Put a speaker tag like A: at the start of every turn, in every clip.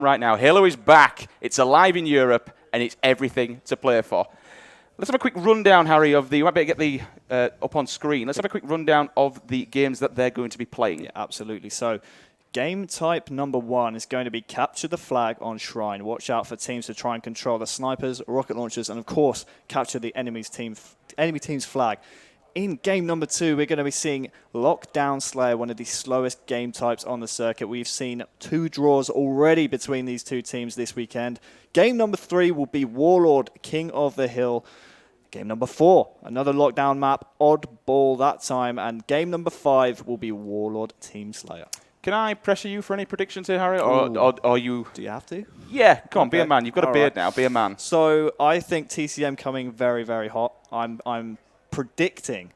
A: right now. Halo is back. It's alive in Europe, and it's everything to play for. Let's have a quick rundown, Harry, of the... You might better get the up on screen. Let's have a quick rundown of the games that they're going to be playing.
B: Yeah, absolutely. So, game type number 1 is going to be capture the flag on Shrine. Watch out for teams to try and control the snipers, rocket launchers, and of course, capture the enemy team's flag. In game number 2, we're going to be seeing Lockdown Slayer, one of the slowest game types on the circuit. We've seen 2 draws already between these 2 teams this weekend. Game number 3 will be Warlord, King of the Hill. Game number 4, another Lockdown map, Oddball that time. And game number 5 will be Warlord, Team Slayer.
A: Can I pressure you for any predictions here, Harry? Or you...
B: Do you have to?
A: Yeah, come on, be a man. You've got a beard now. Be a man.
B: So I think TCM coming very, very hot. I'm predicting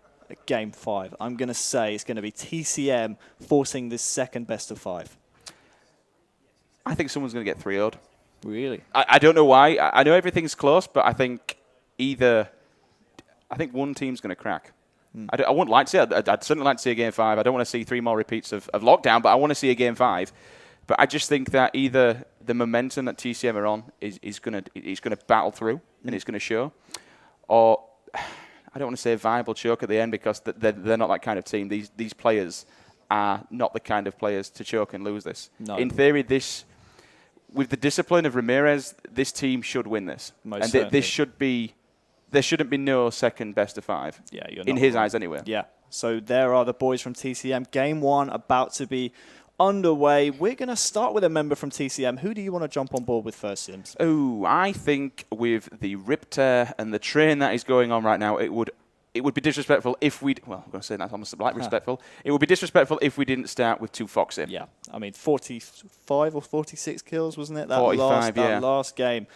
B: game 5. I'm going to say it's going to be TCM forcing this second best of 5.
A: I think someone's going to get 3-0'd.
B: Really?
A: I don't know why. I know everything's close, but I think one team's going to crack. I wouldn't like to see it. I'd certainly like to see a game 5. I don't want to see 3 more repeats of Lockdown, but I want to see a game 5. But I just think that either the momentum that TCM are on is going to battle through and it's going to show, or I don't want to say a viable choke at the end because they're not that kind of team. These players are not the kind of players to choke and lose this. No. In theory, with the discipline of Ramirez, this team should win this. There shouldn't be no second best of 5.
B: Yeah,
A: in his eyes anyway.
B: Yeah. So there are the boys from TCM. Game 1 about to be underway. We're going to start with a member from TCM. Who do you want to jump on board with first, Sims?
A: Oh, I think with the rip tear and the train that is going on right now, it would be disrespectful if we... Well, I'm going to say that's almost like respectful. It would be disrespectful if we didn't start with 2 Foxy.
B: Yeah. I mean, 45 or 46 kills, wasn't it? That
A: 45,
B: last game.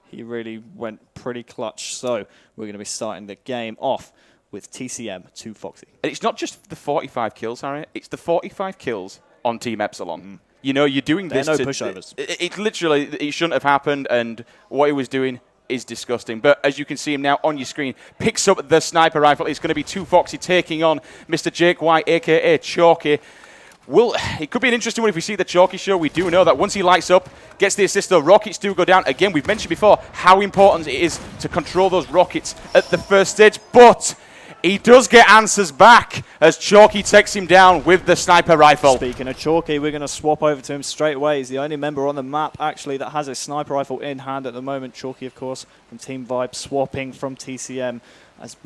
B: He really went pretty clutch. So we're going to be starting the game off with TCM 2 Foxy.
A: And it's not just the 45 kills, Harry. It's the 45 kills on Team Epsilon. You know, you're doing this.
B: They're no pushovers.
A: It literally, it shouldn't have happened, and what he was doing is disgusting. But as you can see him now on your screen, picks up the sniper rifle. It's going to be 2 Foxy taking on Mr. Jake White, a.k.a. Chalky. It could be an interesting one if we see the Chalky show. We do know that once he lights up, gets the assist, though, rockets do go down. Again, we've mentioned before how important it is to control those rockets at the first stage, but he does get answers back as Chalky takes him down with the sniper rifle.
B: Speaking of Chalky, we're going to swap over to him straight away. He's the only member on the map, actually, that has a sniper rifle in hand at the moment. Chalky, of course, from Team Vibe, swapping from TCM. As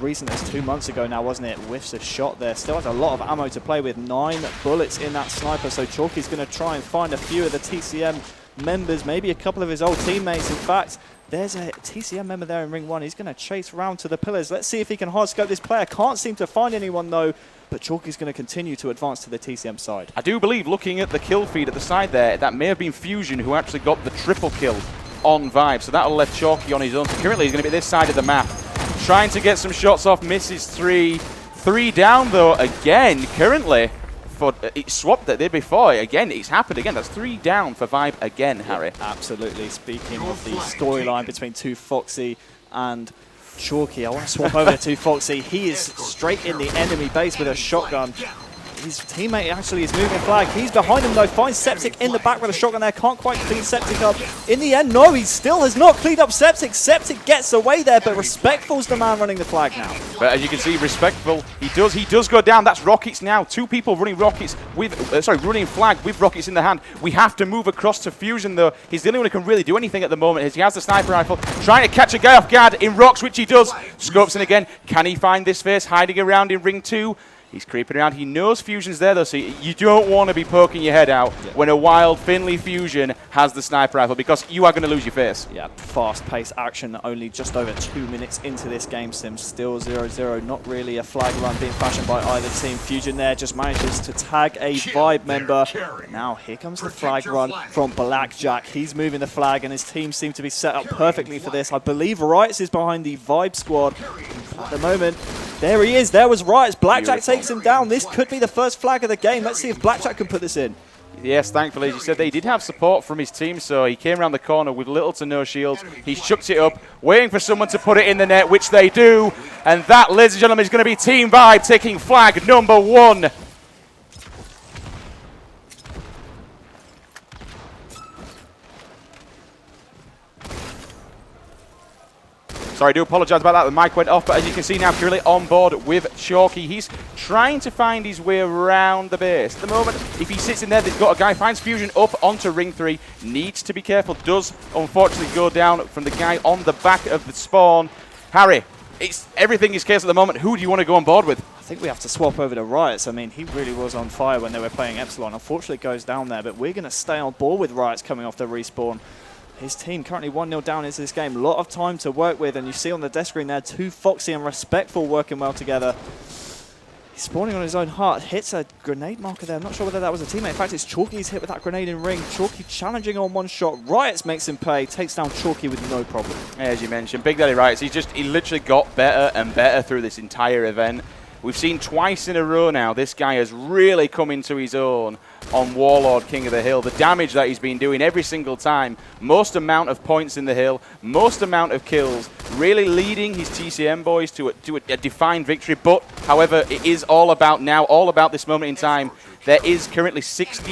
B: recent as 2 months ago now, wasn't it? Whiffs a shot there. Still has a lot of ammo to play with. 9 bullets in that sniper. So Chalky's going to try and find a few of the TCM members, maybe a couple of his old teammates. In fact, there's a TCM member there in ring 1. He's going to chase round to the pillars. Let's see if he can hard scope this player. Can't seem to find anyone though. But Chalky's going to continue to advance to the TCM side.
A: I do believe, looking at the kill feed at the side there, that may have been Fusion who actually got the triple kill on Vibe. So that'll left Chalky on his own. So currently he's going to be this side of the map, trying to get some shots off, misses 3. 3 down though again currently. It swapped it there before. Again, it's happened again. That's 3 down for Vibe again, Harry.
B: Absolutely. Speaking of the storyline between 2 Foxy and Chalky, I want to swap over to 2 Foxy. He is straight in the enemy base with a shotgun. His teammate actually is moving flag. He's behind him though, finds Septic in the back with a shotgun there. Can't quite clean Septic up. In the end, no, he still has not cleaned up Septic. Septic gets away there, but Respectful's the man running the flag now.
A: But as you can see, Respectful, he does go down. That's rockets now. 2 people running rockets with, running flag with rockets in the hand. We have to move across to Fusion though. He's the only one who can really do anything at the moment as he has the sniper rifle, trying to catch a guy off guard in rocks, which he does. Scopes in again. Can he find this face hiding around in ring 2? He's creeping around. He knows Fusion's there, though, so you don't want to be poking your head out when a wild Finley Fusion has the sniper rifle, because you are going to lose your face.
B: Yeah, fast-paced action, only just over 2 minutes into this game, Sims. Still 0-0, not really a flag run being fashioned by either team. Fusion there just manages to tag a Vibe member. Now, here comes the flag run from Blackjack. He's moving the flag, and his team seem to be set up perfectly for this. I believe Rights is behind the Vibe squad at the moment. There he is. There was Rights. Blackjack takes him down. This could be the first flag of the game. Let's see if Blackjack can put this in.
A: Yes, thankfully, as you said, he did have support from his team, so he came around the corner with little to no shields. He chucks it up, waiting for someone to put it in the net, which they do. And that, ladies and gentlemen, is going to be Team Vibe taking flag number 1. Sorry, I do apologise about that. The mic went off, but as you can see now, Kirili on board with Chalky. He's trying to find his way around the base. At the moment, if he sits in there, they've got a guy, finds Fusion up onto ring 3. Needs to be careful. Does, unfortunately, go down from the guy on the back of the spawn. Harry, everything is chaos at the moment. Who do you want to go on board with?
B: I think we have to swap over to Riots. I mean, he really was on fire when they were playing Epsilon. Unfortunately, it goes down there, but we're going to stay on board with Riots coming off the respawn. His team currently 1-0 down into this game. A lot of time to work with, and you see on the desk screen there, 2 Foxy and Respectful working well together. He's spawning on his own heart, hits a grenade marker there. I'm not sure whether that was a teammate. In fact, it's Chalky's hit with that grenade in ring. Chalky challenging on one shot. Riots makes him pay, takes down Chalky with no problem.
A: As you mentioned, Big Daddy Riots, he literally got better and better through this entire event. We've seen twice in a row now, this guy has really come into his own on Warlord King of the Hill. The damage that he's been doing every single time, most amount of points in the hill, most amount of kills, really leading his TCM boys to a defined victory. But, however, it is all about now, all about this moment in time. There is currently 40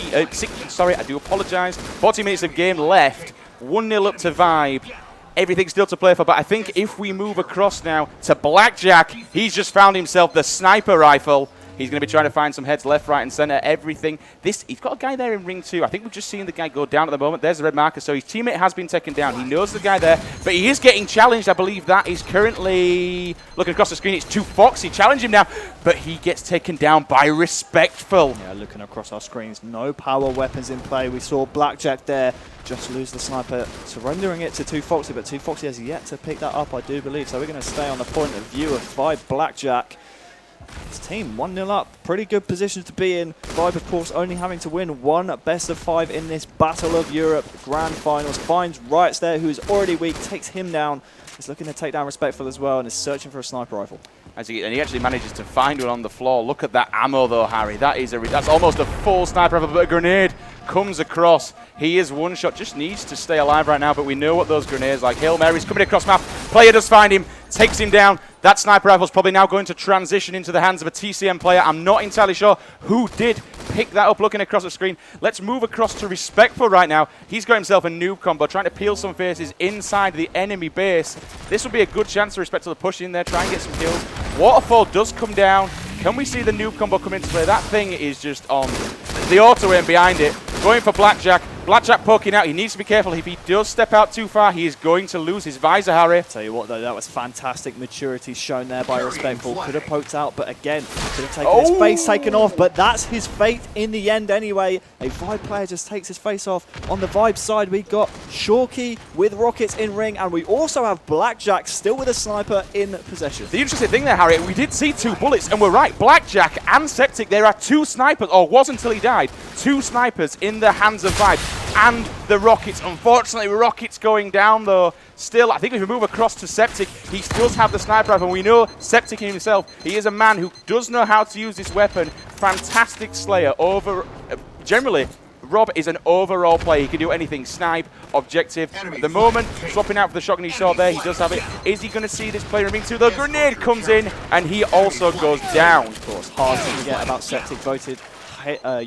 A: minutes of game left, 1-0 up to Vibe. Everything still to play for, but I think if we move across now to Blackjack, he's just found himself the sniper rifle. He's going to be trying to find some heads left, right, and center, everything. He's got a guy there in ring 2. I think we've just seen the guy go down at the moment. There's the red marker, so his teammate has been taken down. He knows the guy there, but he is getting challenged. I believe that is currently, looking across the screen, it's 2 Foxy. Challenge him now, but he gets taken down by Respectful.
B: Yeah, looking across our screens, no power weapons in play. We saw Blackjack there just lose the sniper, surrendering it to 2 Foxy, but 2 Foxy has yet to pick that up, I do believe. So we're going to stay on the point of view of Vibe Blackjack. His team 1-0 up, pretty good position to be in. Vibe, of course, only having to win 1 best of 5 in this Battle of Europe Grand Finals. Finds Riots there, who's already weak, takes him down. He's looking to take down Respectful as well and is searching for a sniper rifle.
A: And he actually manages to find one on the floor. Look at that ammo though, Harry. That's almost a full sniper rifle, but a grenade comes across. He is one shot, just needs to stay alive right now, but we know what those grenades like. Hail Mary's coming across map. Player does find him, takes him down. That sniper rifle's probably now going to transition into the hands of a TCM player. I'm not entirely sure who did pick that up looking across the screen. Let's move across to Respectful right now. He's got himself a noob combo, trying to peel some faces inside the enemy base. This will be a good chance for Respectful to push in there, try and get some kills. Waterfall does come down. Can we see the noob combo come into play? That thing is just on the auto aim behind it. Going for Blackjack. Blackjack poking out. He needs to be careful. If he does step out too far, he is going to lose his visor, Harry.
B: Tell you what, though, that was fantastic maturity shown there by Respectful. Could have poked out, but again, could have taken his face taken off. But that's his fate in the end anyway. A Vibe player just takes his face off. On the Vibe side, we've got Chalky with rockets in ring, and we also have Blackjack still with a sniper in possession.
A: The interesting thing there, Harry, we did see 2 bullets, and we're right. Blackjack and Septic, there are 2 snipers, or was until he died, 2 snipers in the hands of Vibe. And the Rockets. Unfortunately, Rockets going down, though. Still, I think if we move across to Septic, he does have the sniper rifle. We know Septic himself, he is a man who does know how to use this weapon. Fantastic slayer. Generally, Rob is an overall player. He can do anything. Snipe, objective. At the moment, swapping out for the shotgun he saw there. He does have it. Is he going to see this player in ring 2? The grenade comes in, and he also goes down.
B: Of course, hard to forget about Septic, voted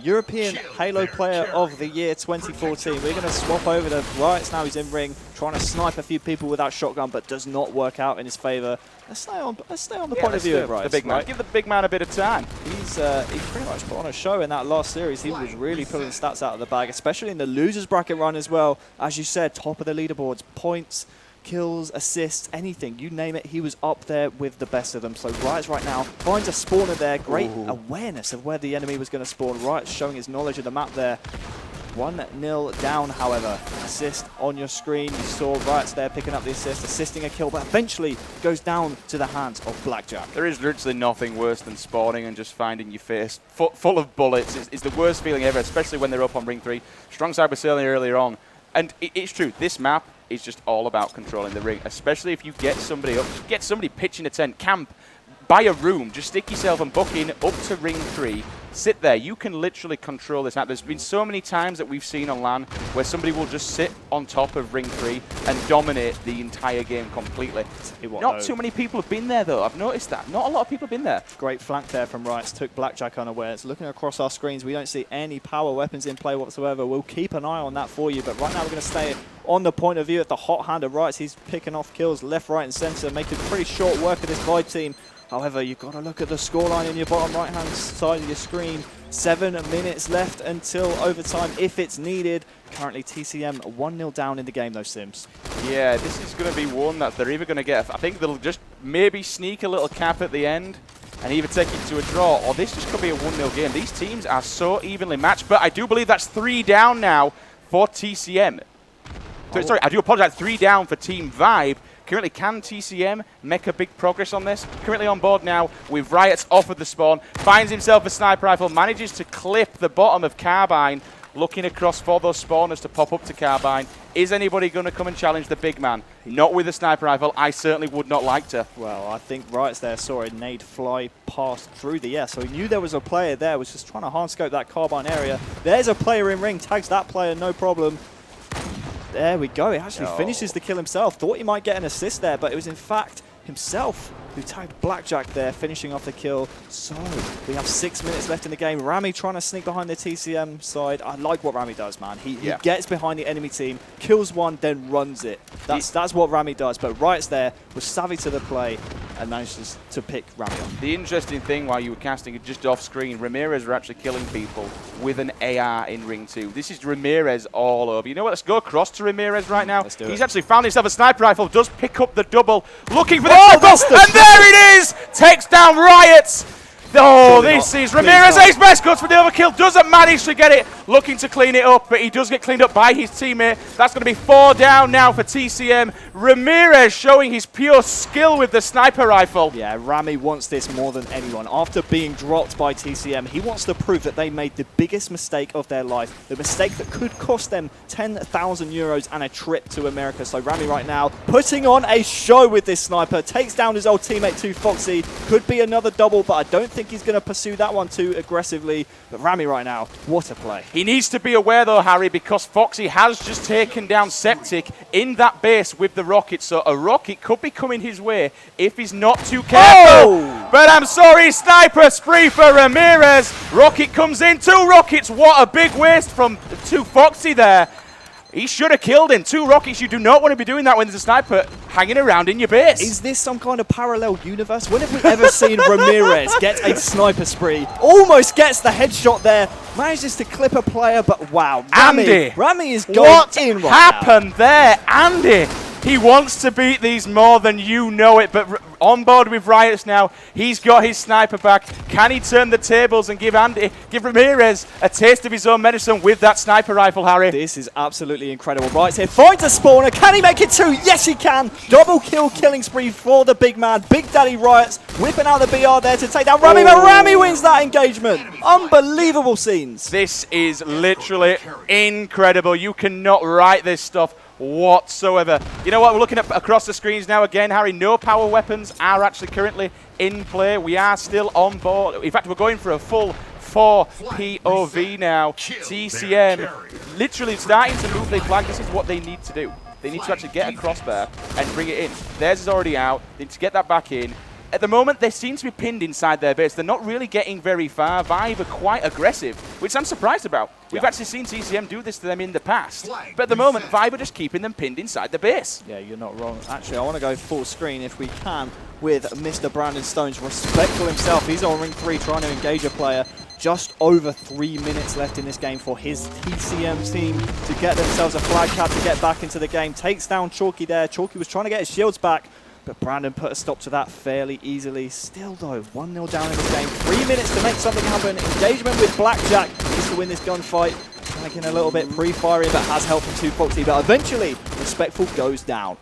B: European Halo Player of the Year 2014. We're going to swap over to Riots now. He's in ring, trying to snipe a few people with that shotgun, but does not work out in his favor. Let's stay on the point of view of Riots.
A: The big man. Right? Give the big man a bit of time.
B: He pretty much put on a show in that last series. He was really pulling stats out of the bag, especially in the losers bracket run as well. As you said, top of the leaderboards, points, kills, assists, anything, you name it, he was up there with the best of them. So Riots right now finds a spawner there. Great awareness of where the enemy was going to spawn. Riots showing his knowledge of the map there. 1-0 down, however. Assist on your screen. You saw Riots there picking up the assist, assisting a kill, but eventually goes down to the hands of Blackjack.
A: There is literally nothing worse than spawning and just finding your face full of bullets. It's the worst feeling ever, especially when they're up on ring 3. Strong side was sailing earlier on. And it's true, this map is just all about controlling the ring, especially if you get somebody up, get somebody pitching a tent, camp, buy a room, just stick yourself and book in up to ring 3, sit there. You can literally control this map. There's been so many times that we've seen on LAN where somebody will just sit on top of ring 3 and dominate the entire game completely. Not too many people have been there though, I've noticed that. Not a lot of people have been there.
B: Great flank there from Riots, took Blackjack unawares. Looking across our screens, we don't see any power weapons in play whatsoever. We'll keep an eye on that for you, but right now we're going to stay on the point of view at the hot hand of Rights. He's picking off kills left, right, and center, making pretty short work of this Vibe team. However, you've got to look at the scoreline in your bottom right-hand side of your screen. 7 minutes left until overtime if it's needed. Currently, TCM 1-0 down in the game, though, Sims.
A: Yeah, this is going to be one that they're either going to get, I think they'll just maybe sneak a little cap at the end and either take it to a draw, or this just could be a 1-0 game. These teams are so evenly matched, but I do believe that's 3 down now for TCM. Sorry, I do apologize, 3 down for Team Vibe. Currently, can TCM make a big progress on this? Currently on board now with Riot's off of the spawn. Finds himself a sniper rifle, manages to clip the bottom of Carbine, looking across for those spawners to pop up to Carbine. Is anybody going to come and challenge the big man? Not with a sniper rifle. I certainly would not like to.
B: Well, I think Riot's there saw a nade fly past through the air, so he knew there was a player there, was just trying to hard scope that Carbine area. There's a player in ring, tags that player, no problem. There we go. He actually finishes the kill himself. Thought he might get an assist there, but it was in fact himself who tagged Blackjack there, finishing off the kill. So we have 6 minutes left in the game. Rami trying to sneak behind the TCM side. I like what Rami does, man. He gets behind the enemy team, kills one, then runs it. That's what Rami does. But Riot's there, was savvy to the play, and manages to pick Rami off.
A: The interesting thing while you were casting it just off screen, Ramirez are actually killing people with an AR in ring 2. This is Ramirez all over. You know what? Let's go across to Ramirez right now. He's actually found himself a sniper rifle, does pick up the double, looking for the triple, and there it is! Takes down Riot. Oh, this is Ramirez. Ace best goes for the overkill. Doesn't manage to get it. Looking to clean it up, but he does get cleaned up by his teammate. That's going to be 4 down now for TCM. Ramirez showing his pure skill with the sniper rifle.
B: Yeah, Rami wants this more than anyone. After being dropped by TCM, he wants to prove that they made the biggest mistake of their life. The mistake that could cost them 10,000 euros and a trip to America. So Rami right now putting on a show with this sniper. Takes down his old teammate too, Foxy. Could be another double, but I don't think he's going to pursue that one too aggressively. But Rami right now, what a play.
A: He needs to be aware though, Harry, because Foxy has just taken down Septic in that base with the rocket. So a rocket could be coming his way if he's not too careful. Oh! But I'm sorry, sniper spree for Ramirez. Rocket comes in, 2 rockets. What a big waste from 2 Foxy there. He should have killed him. 2 rockets. You do not want to be doing that when there's a sniper hanging around in your base.
B: Is this some kind of parallel universe? When have we ever seen Ramirez get a sniper spree? Almost gets the headshot there. Manages to clip a player, but wow. Rami is going in right now.
A: What happened there? Andy, he wants to beat these more than you know it, but on board with Riots now. He's got his sniper back. Can he turn the tables and give Ramirez a taste of his own medicine with that sniper rifle, Harry?
B: This is absolutely incredible. Riot's here, finds a spawner. Can he make it 2? Yes, he can. Double kill killing spree for the big man. Big Daddy Riots whipping out the BR there to take down Rami, but Rami wins that engagement. Unbelievable scenes.
A: This is literally incredible. You cannot write this stuff whatsoever. You know what, we're looking at across the screens now again, Harry. No power weapons are actually currently in play. We are still on board. In fact, we're going for a full 4 POV now. TCM literally starting to move the flag. This is what they need to do. They need to actually get across there and bring it in. Theirs is already out. They need to get that back in. At the moment, they seem to be pinned inside their base. They're not really getting very far. Vibe are quite aggressive, which I'm surprised about. We've actually seen TCM do this to them in the past. But at the moment, Vibe are just keeping them pinned inside the base.
B: Yeah, you're not wrong. Actually, I want to go full screen if we can with Mr. Brandon Stones. Respectful himself. He's on ring 3 trying to engage a player. Just over 3 minutes left in this game for his TCM team to get themselves a flag cap to get back into the game. Takes down Chalky there. Chalky was trying to get his shields back, but Brandon put a stop to that fairly easily. Still, though, 1-0 down in this game. 3 minutes to make something happen. Engagement with Blackjack needs to win this gunfight. Panicking a little bit, pre-firing, but has help from 2 Foxy. But eventually, Respectful goes down.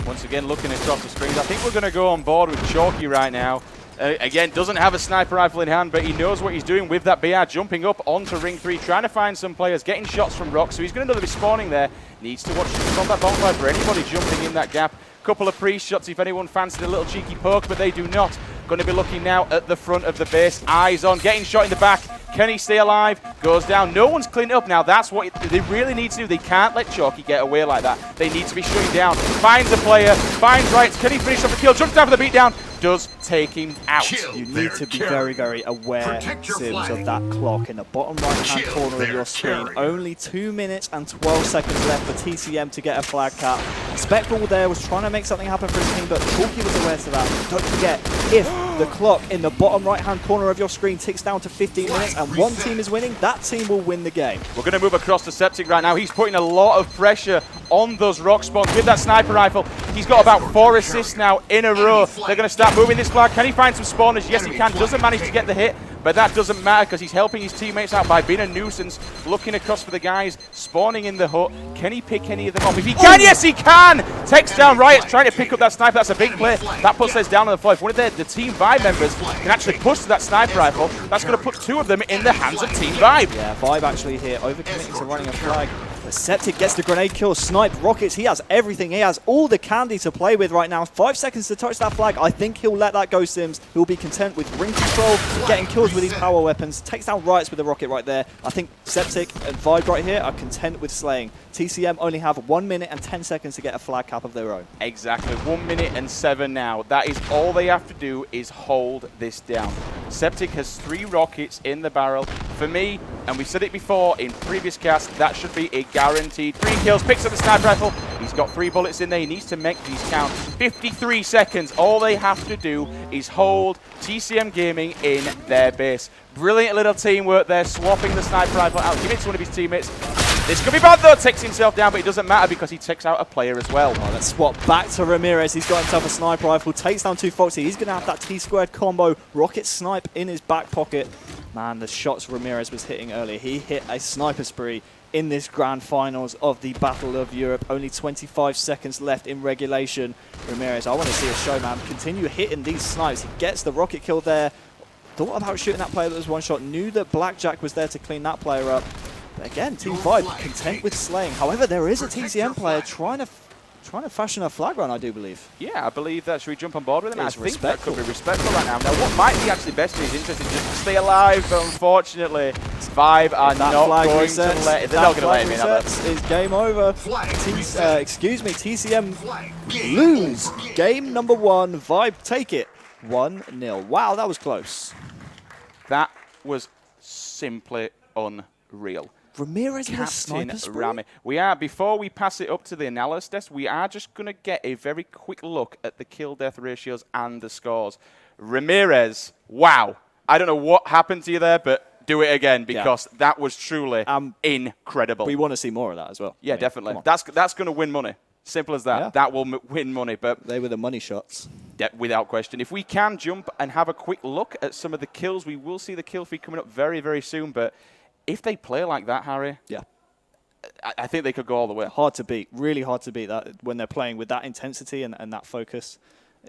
A: Once again, looking across the screens, I think we're going to go on board with Chalky right now. Again, doesn't have a sniper rifle in hand, but he knows what he's doing with that BR, jumping up onto ring 3, trying to find some players, getting shots from Rock, so he's going to be spawning there. Needs to watch on that bonfire for anybody jumping in that gap. Couple of pre-shots if anyone fancied a little cheeky poke, but they do not. Going to be looking now at the front of the base. Eyes on, getting shot in the back. Can he stay alive? Goes down. No one's cleaned up now. That's what they really need to do. They can't let Chalky get away like that. They need to be shutting down. Finds a player, finds Rights. Can he finish off the kill? Jumps down for the beatdown. does take him out.
B: You need to be very, very aware, Sims, of that clock in the bottom right-hand corner of your screen. Only 2 minutes and 12 seconds left for TCM to get a flag cap. Spectral there was trying to make something happen for his team, but Chalky was aware to that. Don't forget, if the clock in the bottom right-hand corner of your screen ticks down to 15 minutes and one team is winning, that team will win the game.
A: We're going to move across to Septic right now. He's putting a lot of pressure on those rock spawns with that sniper rifle. He's got about 4 assists now in a row. They're going to start moving this flag. Can he find some spawners? Yes, he can. Doesn't manage to get the hit, but that doesn't matter because he's helping his teammates out by being a nuisance, looking across for the guys spawning in the hut. Can he pick any of them off? If he can, yes, he can! Takes down Riot's trying to pick up that sniper. That's a big play. That puts us down on the floor. If one of the Team Vibe members can actually push to that sniper rifle, that's going to put 2 of them in the hands of Team Vibe.
B: Yeah, Vibe actually here, overcommitting to running a flag. The Septic gets the grenade kill, snipe rockets. He has everything. He has all the candy to play with right now. 5 seconds to touch that flag. I think he'll let that go, Sims. He'll be content with ring control, getting kills with these power weapons. Takes down Riots with the rocket right there. I think Septic and Vibe right here are content with slaying. TCM only have 1 minute and 10 seconds to get a flag cap of their own.
A: Exactly, 1 minute and 7 now. That is all they have to do is hold this down. Septic has 3 rockets in the barrel. For me, and we said it before in previous casts, that should be a guaranteed 3 kills. Picks up the sniper rifle. He's got 3 bullets in there. He needs to make these count. 53 seconds. All they have to do is hold TCM Gaming in their base. Brilliant little teamwork there, swapping the sniper rifle out. Give it to one of his teammates. This could be bad though, takes himself down, but it doesn't matter because he takes out a player as well.
B: Oh, let's swap back to Ramirez. He's got himself a sniper rifle, takes down 2 Foxy. He's going to have that T-squared combo, rocket snipe in his back pocket. Man, the shots Ramirez was hitting earlier. He hit a sniper spree in this grand finals of the Battle of Europe. Only 25 seconds left in regulation. Ramirez, I want to see a show, man. Continue hitting these snipes. He gets the rocket kill there. Thought about shooting that player that was one shot. Knew that Blackjack was there to clean that player up. But again, Team Vibe content with slaying. However, there is a TCM player trying to fashion a flag run, I do believe.
A: Yeah, I believe that. Should we jump on board with him? I think
B: respectful.
A: that could be respectful right now. Now, what might be actually best for his interest is just to stay alive, but unfortunately, Vibe are not going to let it. They're not going to let him in, are they?
B: Is game over. TCM lose. Game number 1. Vibe take it. 1-0. Wow, that was close.
A: That was simply unreal.
B: Ramirez with a sniper spree?
A: We are, before we pass it up to the analysis desk, we are just going to get a very quick look at the kill-death ratios and the scores. Ramirez, wow. I don't know what happened to you there, but do it again because that was truly incredible.
B: We want to see more of that as well.
A: Yeah, definitely. That's going to win money. Simple as that. Yeah. That will win money. But
B: they were the money shots.
A: Yeah, without question. If we can jump and have a quick look at some of the kills, we will see the kill feed coming up very, very soon. But if they play like that, Harry, I think they could go all the way.
B: Hard to beat. Really hard to beat that when they're playing with that intensity and that focus.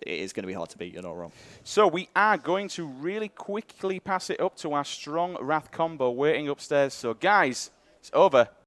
B: It is going to be hard to beat. You're not wrong.
A: So we are going to really quickly pass it up to our strong Wrath combo waiting upstairs. So guys, it's over.